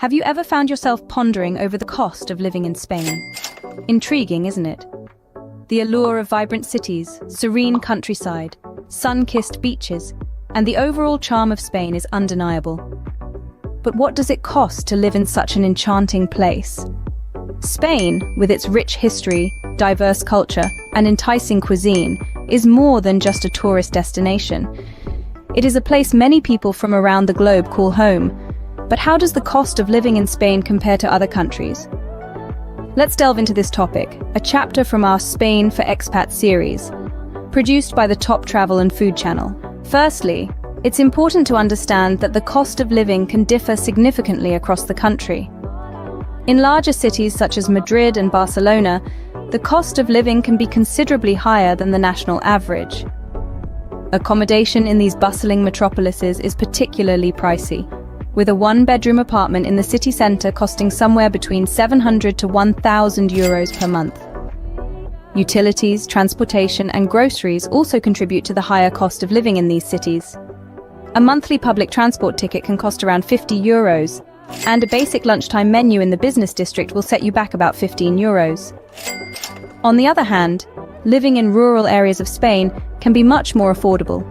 Have you ever found yourself pondering over the cost of living in Spain? Intriguing, isn't it? The allure of vibrant cities, serene countryside, sun-kissed beaches, and the overall charm of Spain is undeniable. But what does it cost to live in such an enchanting place? Spain, with its rich history, diverse culture, and enticing cuisine, is more than just a tourist destination. It is a place many people from around the globe call home. But how does the cost of living in Spain compare to other countries? Let's delve into this topic, a chapter from our Spain for Expats series, produced by the Top Travel and Food channel. Firstly, it's important to understand that the cost of living can differ significantly across the country. In larger cities such as Madrid and Barcelona, the cost of living can be considerably higher than the national average. Accommodation in these bustling metropolises is particularly pricey, with a one-bedroom apartment in the city centre costing somewhere between 700 to 1,000 euros per month. Utilities, transportation, and groceries also contribute to the higher cost of living in these cities. A monthly public transport ticket can cost around 50 euros, and a basic lunchtime menu in the business district will set you back about 15 euros. On the other hand, living in rural areas of Spain can be much more affordable.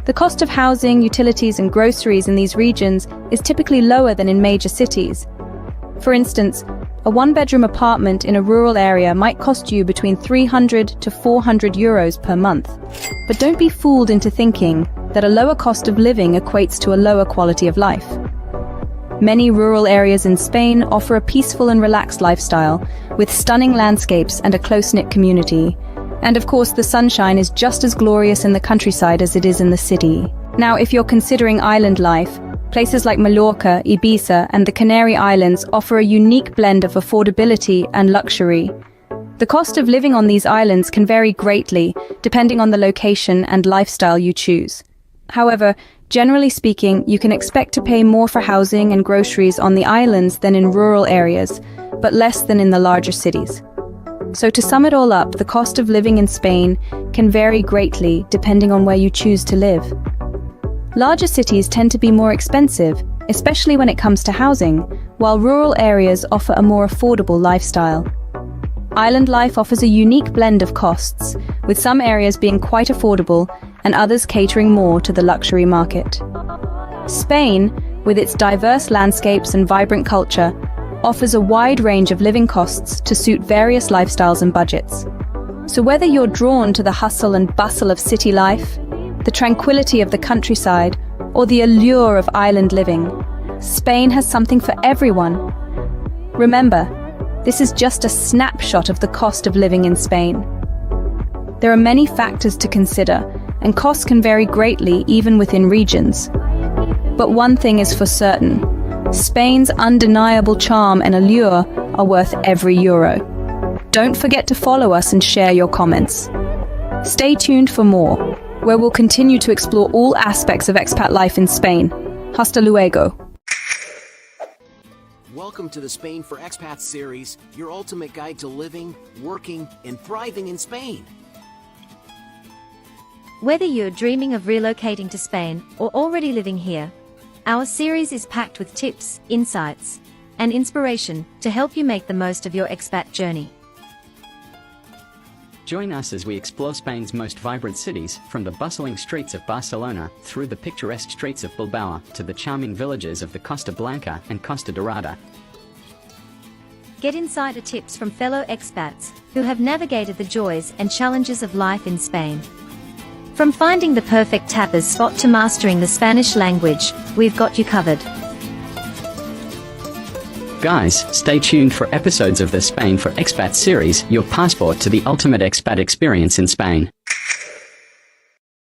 The cost of housing, utilities, and groceries in these regions is typically lower than in major cities. For instance, a one-bedroom apartment in a rural area might cost you between 300 to 400 euros per month. But don't be fooled into thinking that a lower cost of living equates to a lower quality of life. Many rural areas in Spain offer a peaceful and relaxed lifestyle, with stunning landscapes and a close-knit community. And of course, the sunshine is just as glorious in the countryside as it is in the city. Now, if you're considering island life, places like Mallorca, Ibiza, and the Canary Islands offer a unique blend of affordability and luxury. The cost of living on these islands can vary greatly, depending on the location and lifestyle you choose. However, generally speaking, you can expect to pay more for housing and groceries on the islands than in rural areas, but less than in the larger cities. So to sum it all up, the cost of living in Spain can vary greatly depending on where you choose to live. Larger cities tend to be more expensive, especially when it comes to housing, while rural areas offer a more affordable lifestyle. Island life offers a unique blend of costs, with some areas being quite affordable and others catering more to the luxury market. Spain, with its diverse landscapes and vibrant culture, offers a wide range of living costs to suit various lifestyles and budgets. So whether you're drawn to the hustle and bustle of city life, the tranquility of the countryside, or the allure of island living, Spain has something for everyone. Remember, this is just a snapshot of the cost of living in Spain. There are many factors to consider, and costs can vary greatly even within regions. But one thing is for certain: Spain's undeniable charm and allure are worth every euro. Don't forget to follow us and share your comments. Stay tuned for more, where we'll continue to explore all aspects of expat life in Spain. Hasta luego. Welcome to the Spain for Expats series, your ultimate guide to living, working, and thriving in Spain. Whether you're dreaming of relocating to Spain or already living here, our series is packed with tips, insights, and inspiration to help you make the most of your expat journey. Join us as we explore Spain's most vibrant cities, from the bustling streets of Barcelona through the picturesque streets of Bilbao to the charming villages of the Costa Blanca and Costa Dorada. Get insider tips from fellow expats who have navigated the joys and challenges of life in Spain. From finding the perfect tapas spot to mastering the Spanish language, we've got you covered. Guys, stay tuned for episodes of the Spain for Expats series, your passport to the ultimate expat experience in Spain.